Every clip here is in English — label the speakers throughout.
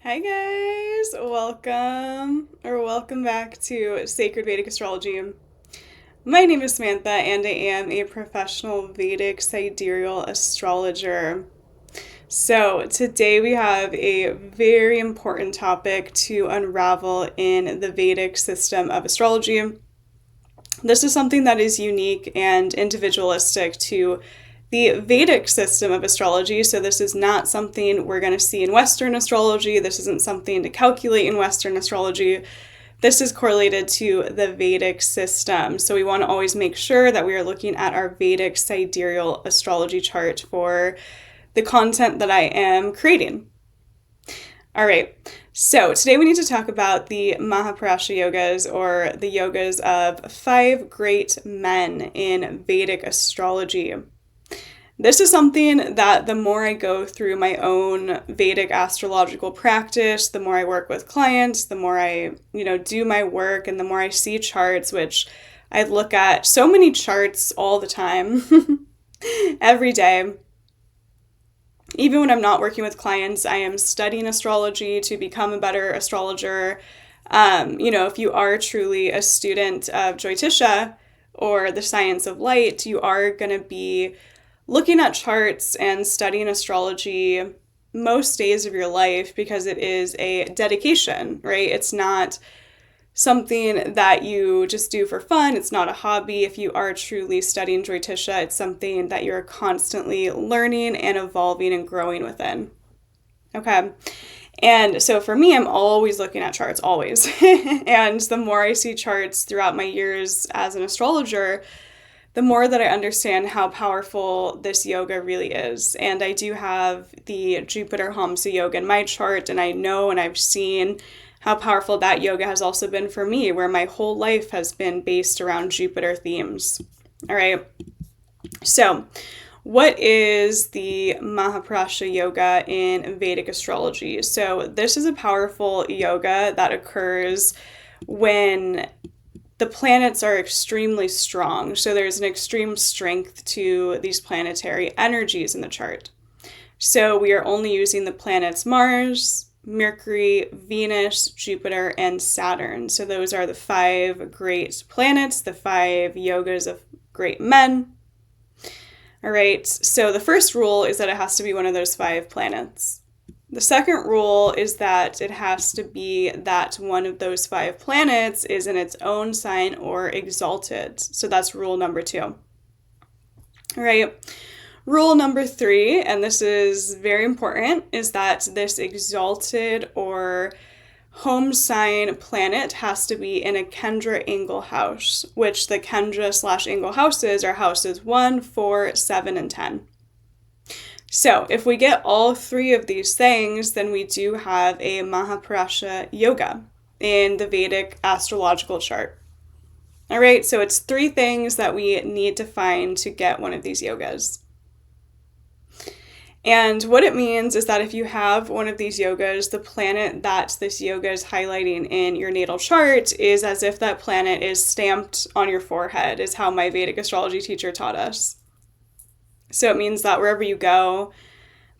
Speaker 1: Hi guys, welcome back to Sacred Vedic Astrology. My name is Samantha and I am a professional Vedic sidereal astrologer. So today we have a very important topic to unravel in the Vedic system of astrology. This is something that is unique and individualistic to the Vedic system of astrology. So, this is not something we're going to see in Western astrology. This isn't something to calculate in Western astrology. This is correlated to the Vedic system. So, we want to always make sure that we are looking at our Vedic sidereal astrology chart for the content that I am creating. All right, so today we need to talk about the Mahaparasha Yogas, or the yogas of 5 great men in Vedic astrology. This is something that the more I go through my own Vedic astrological practice, the more I work with clients, the more I, do my work, and the more I see charts, which I look at so many charts all the time, every day. Even when I'm not working with clients, I am studying astrology to become a better astrologer. If you are truly a student of Jyotisha or the science of light, you are going to be looking at charts and studying astrology most days of your life because it is a dedication, right? It's not something that you just do for fun. It's not a hobby. If you are truly studying Jyotisha, it's something that you're constantly learning and evolving and growing within. Okay. And so for me, I'm always looking at charts, always. And the more I see charts throughout my years as an astrologer, the more that I understand how powerful this yoga really is. And I do have the Jupiter Hamsa yoga in my chart, and I know and I've seen how powerful that yoga has also been for me, where my whole life has been based around Jupiter themes. All right. So, what is the Mahaparasha Yoga in Vedic astrology? So, this is a powerful yoga that occurs when the planets are extremely strong. So there's an extreme strength to these planetary energies in the chart. So we are only using the planets Mars, Mercury, Venus, Jupiter, and Saturn. So those are the 5 great planets, the 5 yogas of great men. All right, so the first rule is that it has to be one of those 5 planets. The second rule is that it has to be that one of those 5 planets is in its own sign or exalted. So that's rule number 2. All right. Rule number 3, and this is very important, is that this exalted or home sign planet has to be in a Kendra angle house, which the Kendra/angle houses are houses 1, 4, 7, and 10. So if we get all 3 of these things, then we do have a Mahaparasha Yoga in the Vedic astrological chart. All right, so it's 3 things that we need to find to get one of these yogas. And what it means is that if you have one of these yogas, the planet that this yoga is highlighting in your natal chart is as if that planet is stamped on your forehead, is how my Vedic astrology teacher taught us. So it means that wherever you go,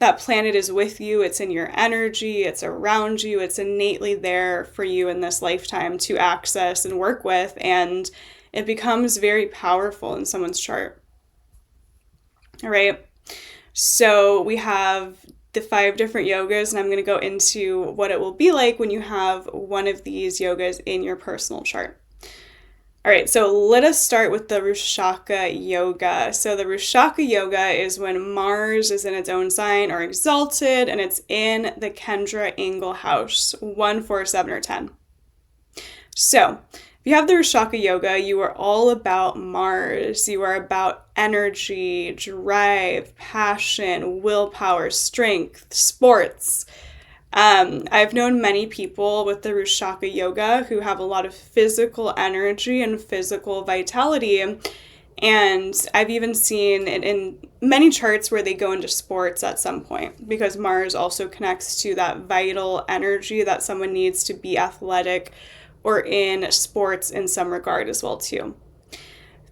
Speaker 1: that planet is with you, it's in your energy, it's around you, it's innately there for you in this lifetime to access and work with, and it becomes very powerful in someone's chart. All right, so we have the 5 different yogas, and I'm going to go into what it will be like when you have one of these yogas in your personal chart. All right, so let us start with the Vrushaka Yoga. So the Vrushaka Yoga is when Mars is in its own sign or exalted, and it's in the Kendra angle house, 1, 4, 7, or 10. So if you have the Vrushaka Yoga, you are all about Mars. You are about energy, drive, passion, willpower, strength, sports. I've known many people with the Vrushaka Yoga who have a lot of physical energy and physical vitality, and I've even seen it in many charts where they go into sports at some point, because Mars also connects to that vital energy that someone needs to be athletic or in sports in some regard as well too.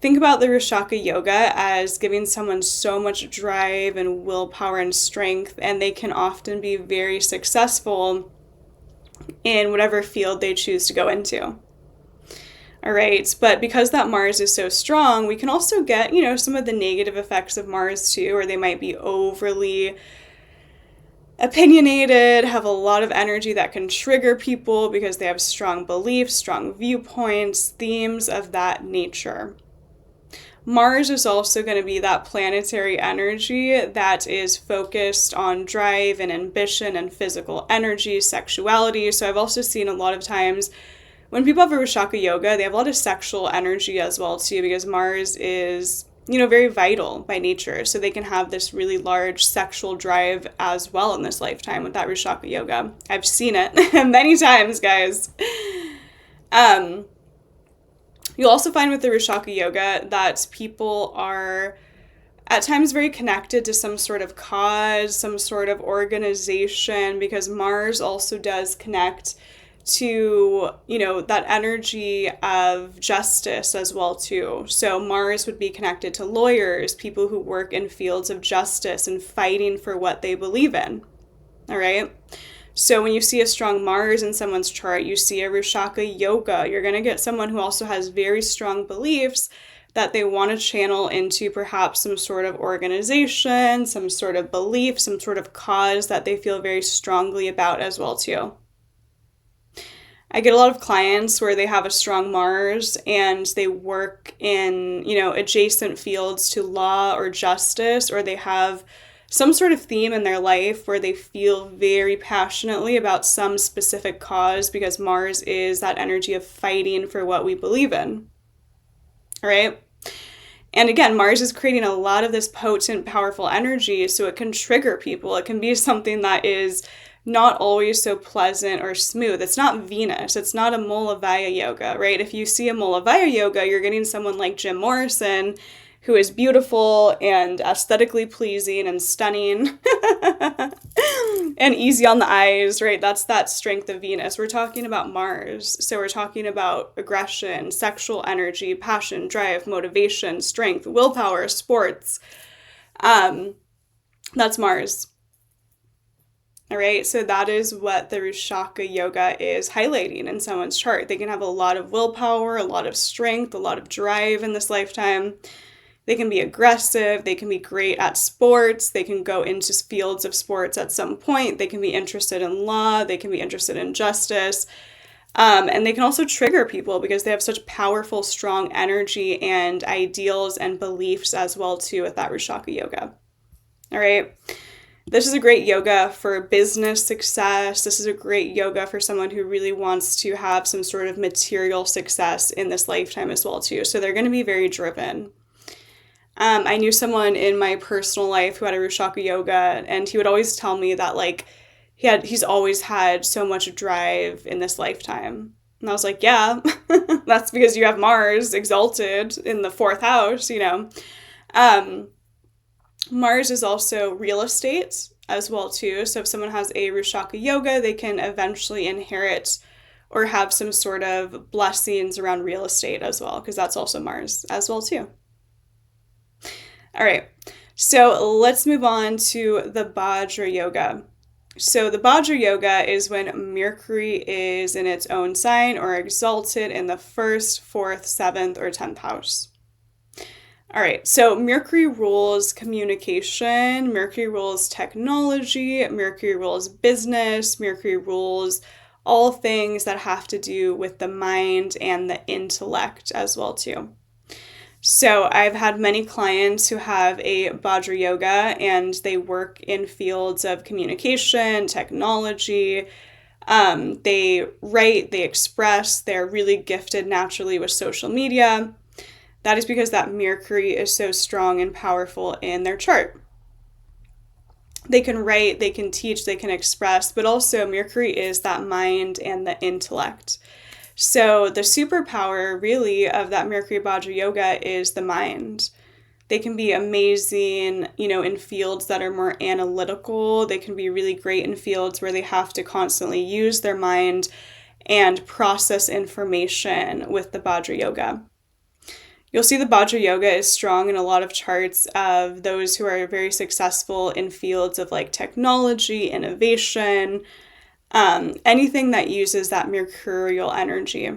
Speaker 1: Think about the Vrushaka Yoga as giving someone so much drive and willpower and strength, and they can often be very successful in whatever field they choose to go into. All right, but because that Mars is so strong, we can also get, some of the negative effects of Mars too, or they might be overly opinionated, have a lot of energy that can trigger people because they have strong beliefs, strong viewpoints, themes of that nature. Mars is also going to be that planetary energy that is focused on drive and ambition and physical energy, sexuality. So I've also seen a lot of times when people have a Vishaka Yoga, they have a lot of sexual energy as well too, because Mars is, very vital by nature. So they can have this really large sexual drive as well in this lifetime with that Vishaka Yoga. I've seen it many times, guys. You'll also find with the Vishaka Yoga that people are at times very connected to some sort of cause, some sort of organization, because Mars also does connect to, that energy of justice as well too. So Mars would be connected to lawyers, people who work in fields of justice and fighting for what they believe in. All right. So when you see a strong Mars in someone's chart, you see a Vishaka Yoga, you're going to get someone who also has very strong beliefs that they want to channel into perhaps some sort of organization, some sort of belief, some sort of cause that they feel very strongly about as well too. I get a lot of clients where they have a strong Mars and they work in, adjacent fields to law or justice, or they have some sort of theme in their life where they feel very passionately about some specific cause, because Mars is that energy of fighting for what we believe in. All right. And again, Mars is creating a lot of this potent, powerful energy, so it can trigger people. It can be something that is not always so pleasant or smooth. It's not Venus. It's not a Mulavaya yoga, right? If you see a Mulavaya yoga, you're getting someone like Jim Morrison, who is beautiful and aesthetically pleasing and stunning and easy on the eyes, right? That's that strength of Venus. We're talking about Mars. So we're talking about aggression, sexual energy, passion, drive, motivation, strength, willpower, sports. That's Mars. All right, so that is what the Vishaka Yoga is highlighting in someone's chart. They can have a lot of willpower, a lot of strength, a lot of drive in this lifetime. They can be aggressive. They can be great at sports. They can go into fields of sports at some point. They can be interested in law. They can be interested in justice. And they can also trigger people because they have such powerful, strong energy and ideals and beliefs as well too with that Vishaka Yoga. All right. This is a great yoga for business success. This is a great yoga for someone who really wants to have some sort of material success in this lifetime as well too. So they're going to be very driven. I knew someone in my personal life who had a Vishaka Yoga, and he would always tell me that he's always had so much drive in this lifetime. And I was like, yeah, that's because you have Mars exalted in the 4th house, Mars is also real estate as well too. So if someone has a Vishaka Yoga, they can eventually inherit or have some sort of blessings around real estate as well, because that's also Mars as well too. All right, so let's move on to the Vajra Yoga. So the Vajra Yoga is when Mercury is in its own sign or exalted in the 1st, 4th, 7th, or 10th house. All right, so Mercury rules communication, Mercury rules technology, Mercury rules business, Mercury rules all things that have to do with the mind and the intellect as well too. So I've had many clients who have a Vajra Yoga and they work in fields of communication, technology. They write, they express, they're really gifted naturally with social media. That is because that Mercury is so strong and powerful in their chart. They can write, they can teach, they can express, but also Mercury is that mind and the intellect. So the superpower really of that Mercury Vajra Yoga is the mind. They can be amazing, in fields that are more analytical. They can be really great in fields where they have to constantly use their mind and process information with the Vajra Yoga. You'll see the Vajra Yoga is strong in a lot of charts of those who are very successful in fields of technology, innovation, anything that uses that mercurial energy.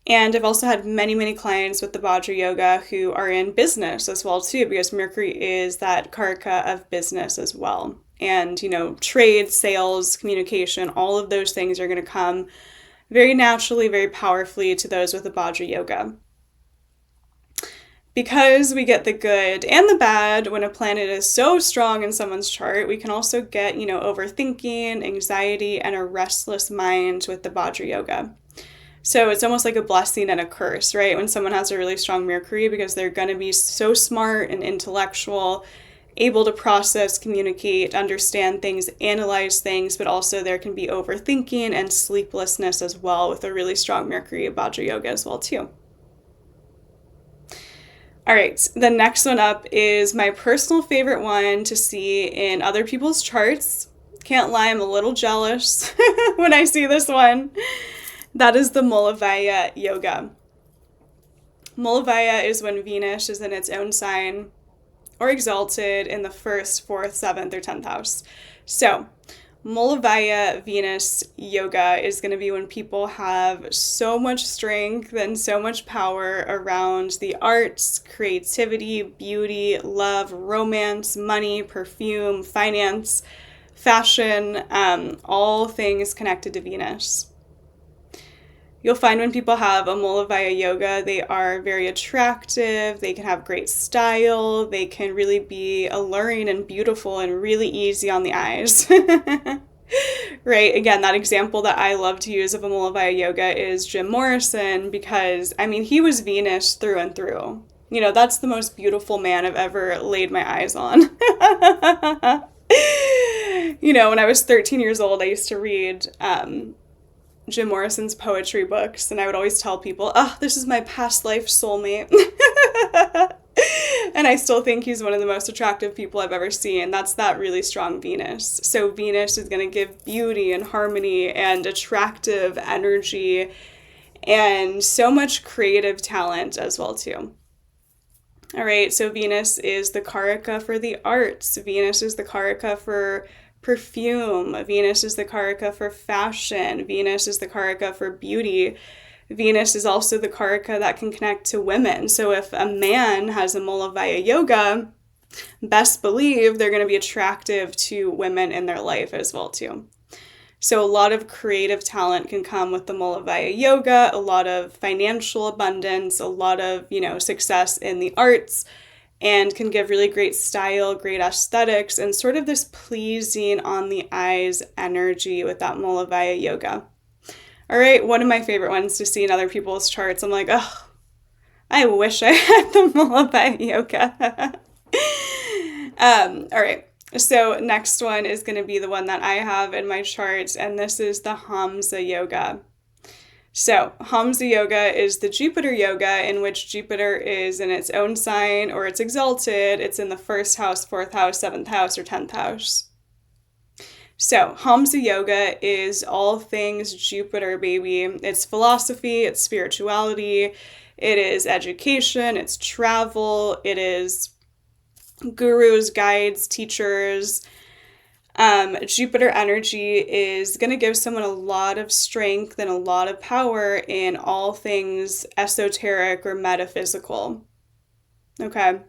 Speaker 1: And I've also had many, many clients with the Vajra Yoga who are in business as well too, because Mercury is that karaka of business as well. And, trade, sales, communication, all of those things are going to come very naturally, very powerfully to those with the Vajra Yoga. Because we get the good and the bad when a planet is so strong in someone's chart, we can also get, overthinking, anxiety, and a restless mind with the Vajra Yoga. So it's almost like a blessing and a curse, right? When someone has a really strong Mercury, because they're going to be so smart and intellectual, able to process, communicate, understand things, analyze things, but also there can be overthinking and sleeplessness as well with a really strong Mercury Vajra Yoga as well too. All right, the next one up is my personal favorite one to see in other people's charts. Can't lie, I'm a little jealous when I see this one. That is the Mulavaya Yoga. Mulavaya is when Venus is in its own sign or exalted in the 1st, 4th, 7th, or 10th house. So Mulavaya Venus Yoga is going to be when people have so much strength and so much power around the arts, creativity, beauty, love, romance, money, perfume, finance, fashion, all things connected to Venus. You'll find when people have a Mulavaya Yoga, they are very attractive, they can have great style, they can really be alluring and beautiful and really easy on the eyes. Right? Again, that example that I love to use of a Mulavaya Yoga is Jim Morrison, because, he was Venus through and through. That's the most beautiful man I've ever laid my eyes on. When I was 13 years old, I used to read Jim Morrison's poetry books, and I would always tell people, this is my past life soulmate. And I still think he's one of the most attractive people I've ever seen. That's that really strong Venus. So Venus is going to give beauty and harmony and attractive energy and so much creative talent as well too. All right, so Venus is the karaka for the arts. Venus is the karaka for perfume. Venus is the karaka for fashion. Venus is the karaka for beauty. Venus is also the karaka that can connect to women. So if a man has a Mulavaya Yoga, best believe they're going to be attractive to women in their life as well too. So a lot of creative talent can come with the Mulavaya Yoga, a lot of financial abundance, a lot of, success in the arts, and can give really great style, great aesthetics, and sort of this pleasing on the eyes energy with that Mulavaya Yoga. All right, one of my favorite ones to see in other people's charts. I'm like, I wish I had the Mulavaya Yoga. All right, so next one is going to be the one that I have in my chart, and this is the Hamsa Yoga. So Hamsa Yoga is the Jupiter Yoga, in which Jupiter is in its own sign or it's exalted. It's in the 1st house, 4th house, 7th house, or 10th house. So Hamsa Yoga is all things Jupiter, baby. It's philosophy, it's spirituality, it is education, it's travel, it is gurus, guides, teachers. Jupiter energy is going to give someone a lot of strength and a lot of power in all things esoteric or metaphysical. Okay.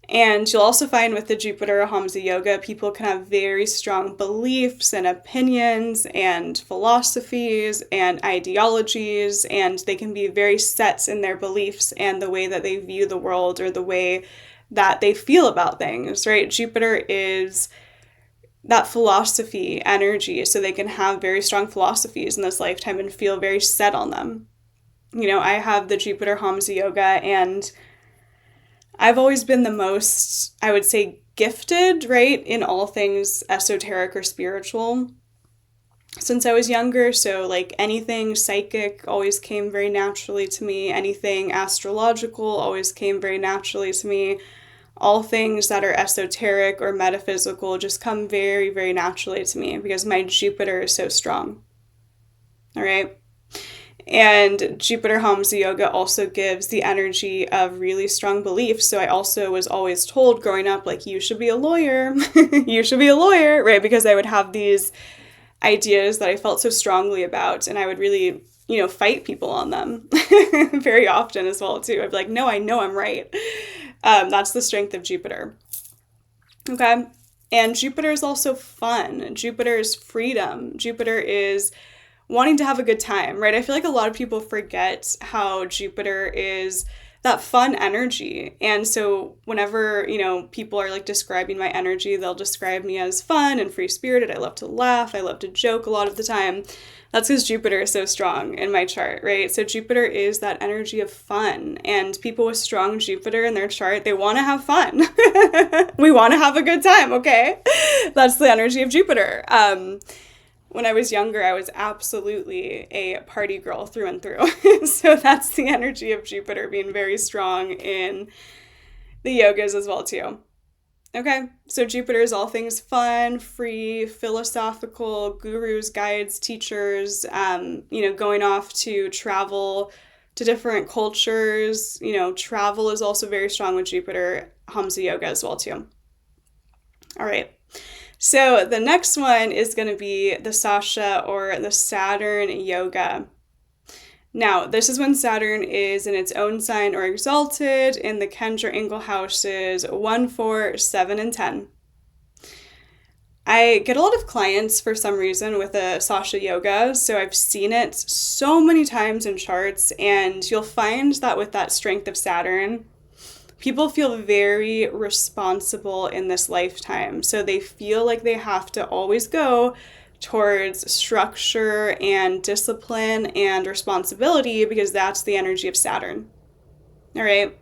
Speaker 1: And you'll also find with the Jupiter Hamsa Yoga, people can have very strong beliefs and opinions and philosophies and ideologies, and they can be very set in their beliefs and the way that they view the world or the way that they feel about things, right? Jupiter is that philosophy energy, so they can have very strong philosophies in this lifetime and feel very set on them. I have the Jupiter Hamsa Yoga, and I've always been the most, I would say, gifted, right, in all things esoteric or spiritual since I was younger. So like anything psychic always came very naturally to me. Anything astrological always came very naturally to me. All things that are esoteric or metaphysical just come very, very naturally to me because my Jupiter is so strong. All right. And Jupiter Hamsa Yoga also gives the energy of really strong beliefs. So I also was always told growing up, like, you should be a lawyer. You should be a lawyer, right? Because I would have these ideas that I felt so strongly about, and I would really, fight people on them very often as well too. I'd be like, no, I know I'm right. That's the strength of Jupiter. Okay. And Jupiter is also fun. Jupiter is freedom. Jupiter is wanting to have a good time, right? I feel like a lot of people forget how Jupiter is that fun energy. And so whenever, people are like describing my energy, they'll describe me as fun and free-spirited. I love to laugh. I love to joke a lot of the time. That's because Jupiter is so strong in my chart, right? So Jupiter is that energy of fun. And people with strong Jupiter in their chart, they want to have fun. We want to have a good time, okay? That's the energy of Jupiter. When I was younger, I was absolutely a party girl through and through. So that's the energy of Jupiter being very strong in the yogas as well too. Okay, so Jupiter is all things fun, free, philosophical, gurus, guides, teachers, going off to travel to different cultures. Travel is also very strong with Jupiter, Hamsa Yoga as well too. All right. So the next one is going to be the Sasha or the Saturn Yoga. Now, this is when Saturn is in its own sign or exalted in the Kendra Angle houses 1, 4, 7, and 10. I get a lot of clients for some reason with a Sasha Yoga, so I've seen it so many times in charts, and you'll find that with that strength of Saturn, people feel very responsible in this lifetime. So they feel like they have to always go towards structure and discipline and responsibility because that's the energy of Saturn. All right.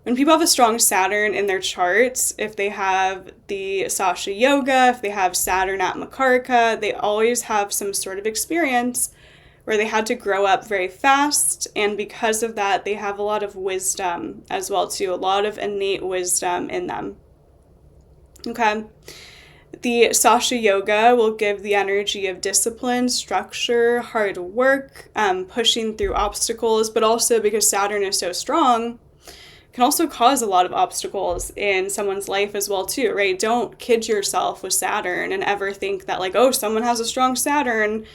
Speaker 1: When people have a strong Saturn in their charts, if they have the Sasha Yoga, if they have Saturn at Makaraka, they always have some sort of experience where they had to grow up very fast, and because of that, they have a lot of wisdom as well too, a lot of innate wisdom in them. Okay. The Sasha Yoga will give the energy of discipline, structure, hard work, pushing through obstacles, but also because Saturn is so strong, can also cause a lot of obstacles in someone's life as well too, right? Don't kid yourself with Saturn and ever think that like, oh, someone has a strong Saturn,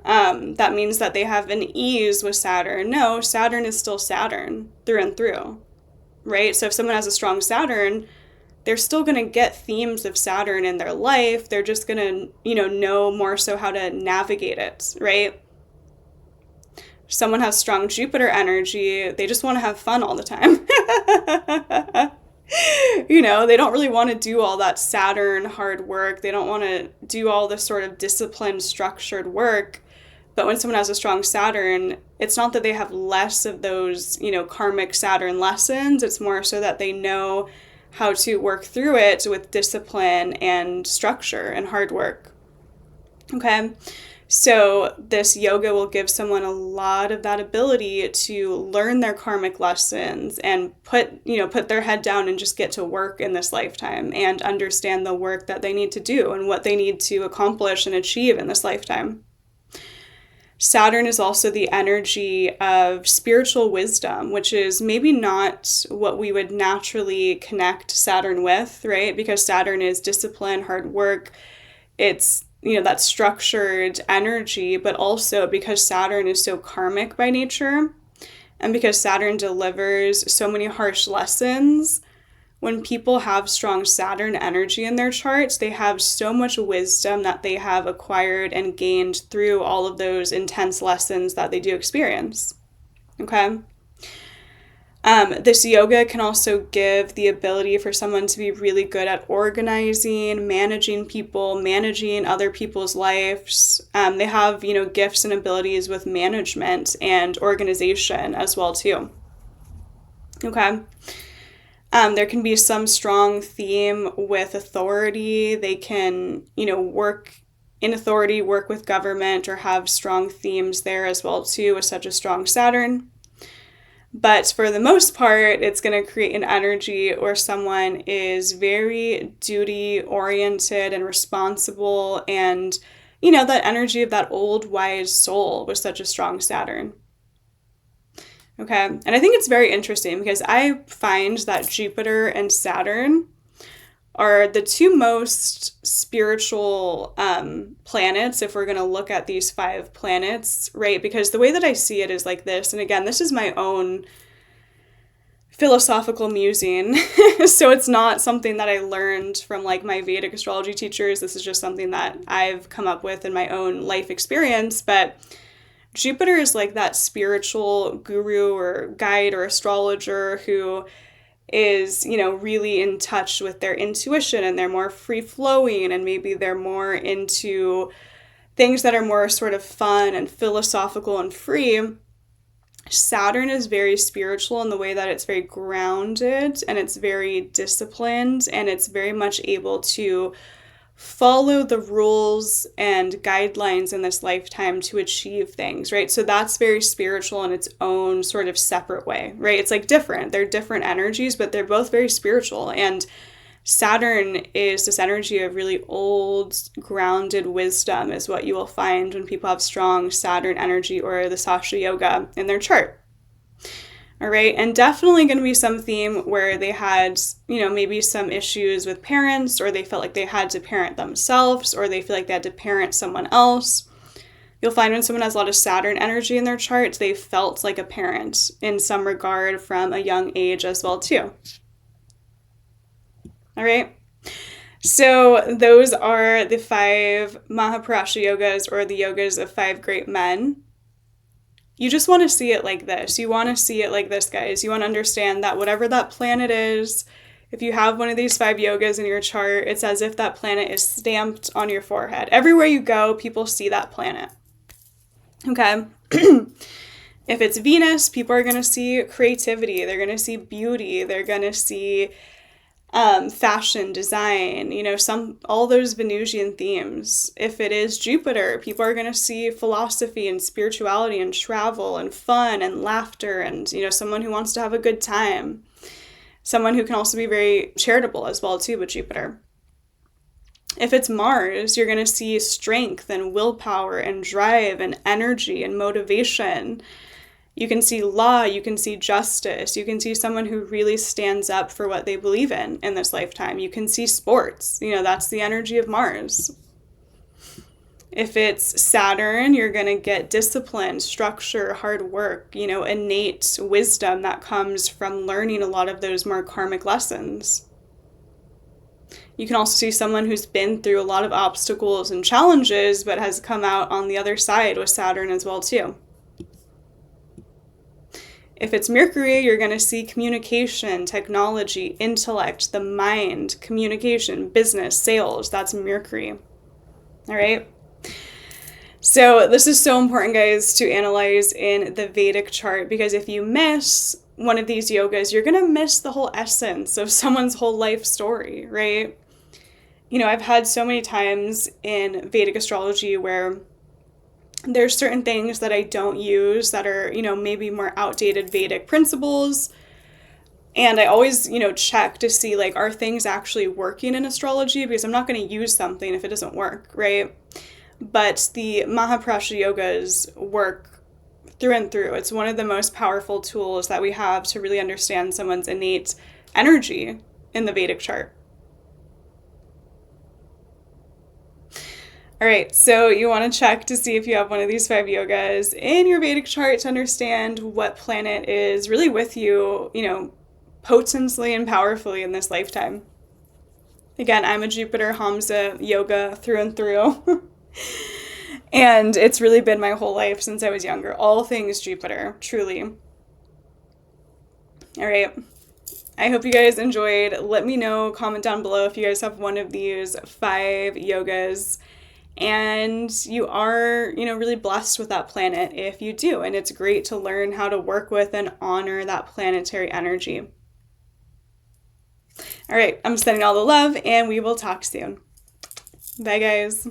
Speaker 1: that means that they have an ease with Saturn. No, Saturn is still Saturn through and through, right? So if someone has a strong Saturn, they're still going to get themes of Saturn in their life. They're just going to, know more so how to navigate it, right? If someone has strong Jupiter energy, they just want to have fun all the time. They don't really want to do all that Saturn hard work. They don't want to do all this sort of disciplined, structured work. But when someone has a strong Saturn, it's not that they have less of those, karmic Saturn lessons. It's more so that they know how to work through it with discipline and structure and hard work. Okay. So this yoga will give someone a lot of that ability to learn their karmic lessons and put their head down and just get to work in this lifetime and understand the work that they need to do and what they need to accomplish and achieve in this lifetime. Saturn is also the energy of spiritual wisdom, which is maybe not what we would naturally connect Saturn with, right? Because Saturn is discipline, hard work. It's that structured energy, but also because Saturn is so karmic by nature and because Saturn delivers so many harsh lessons, when people have strong Saturn energy in their charts, they have so much wisdom that they have acquired and gained through all of those intense lessons that they do experience. Okay? This yoga can also give the ability for someone to be really good at organizing, managing people, managing other people's lives. They have, gifts and abilities with management and organization as well, too. Okay. There can be some strong theme with authority. They can, work in authority, work with government, or have strong themes there as well, too, with such a strong Saturn. But for the most part, it's going to create an energy where someone is very duty-oriented and responsible and, that energy of that old wise soul with such a strong Saturn. Okay, and I think it's very interesting because I find that Jupiter and Saturn are the two most spiritual planets, if we're going to look at these 5 planets, right? Because the way that I see it is like this, and again, this is my own philosophical musing, so it's not something that I learned from like my Vedic astrology teachers. This is just something that I've come up with in my own life experience. But Jupiter is like that spiritual guru or guide or astrologer who is, really in touch with their intuition, and they're more free-flowing, and maybe they're more into things that are more sort of fun and philosophical and free. Saturn is very spiritual in the way that it's very grounded, and it's very disciplined, and it's very much able to follow the rules and guidelines in this lifetime to achieve things, right? So that's very spiritual in its own sort of separate way, right? It's like different. They're different energies, but they're both very spiritual. And Saturn is this energy of really old, grounded wisdom is what you will find when people have strong Saturn energy or the Sasha Yoga in their chart. All right, and definitely going to be some theme where they had, maybe some issues with parents, or they felt like they had to parent themselves, or they feel like they had to parent someone else. You'll find when someone has a lot of Saturn energy in their chart, they felt like a parent in some regard from a young age as well, too. All right, so those are the 5 Mahaparasha Yogas, or the yogas of 5 great men. You just want to see it like this. You want to see it like this, guys. You want to understand that whatever that planet is, if you have one of these 5 yogas in your chart, it's as if that planet is stamped on your forehead. Everywhere you go, people see that planet. Okay? If it's Venus, people are going to see creativity. They're going to see beauty. They're going to see fashion, design, all those Venusian themes. If it is Jupiter, people are going to see philosophy and spirituality and travel and fun and laughter and, someone who wants to have a good time. Someone who can also be very charitable as well, too, with Jupiter. If it's Mars, you're going to see strength and willpower and drive and energy and motivation. You can see law, you can see justice, you can see someone who really stands up for what they believe in this lifetime. You can see sports, that's the energy of Mars. If it's Saturn, you're going to get discipline, structure, hard work, innate wisdom that comes from learning a lot of those more karmic lessons. You can also see someone who's been through a lot of obstacles and challenges, but has come out on the other side with Saturn as well, too. If it's Mercury, you're going to see communication, technology, intellect, the mind, communication, business, sales. That's Mercury. All right? So this is so important, guys, to analyze in the Vedic chart, because if you miss one of these yogas, you're going to miss the whole essence of someone's whole life story, right? I've had so many times in Vedic astrology where there's certain things that I don't use that are, maybe more outdated Vedic principles. And I always, check to see, like, are things actually working in astrology? Because I'm not going to use something if it doesn't work, right? But the Mahaparasha Yogas work through and through. It's one of the most powerful tools that we have to really understand someone's innate energy in the Vedic chart. All right, so you want to check to see if you have one of these 5 yogas in your Vedic chart to understand what planet is really with you, potently and powerfully in this lifetime. Again, I'm a Jupiter Hamsa yoga through and through. And it's really been my whole life since I was younger. All things Jupiter, truly. All right. I hope you guys enjoyed. Let me know, comment down below if you guys have one of these 5 yogas. And you are, really blessed with that planet if you do. And it's great to learn how to work with and honor that planetary energy. All right, I'm sending all the love, and we will talk soon. Bye, guys.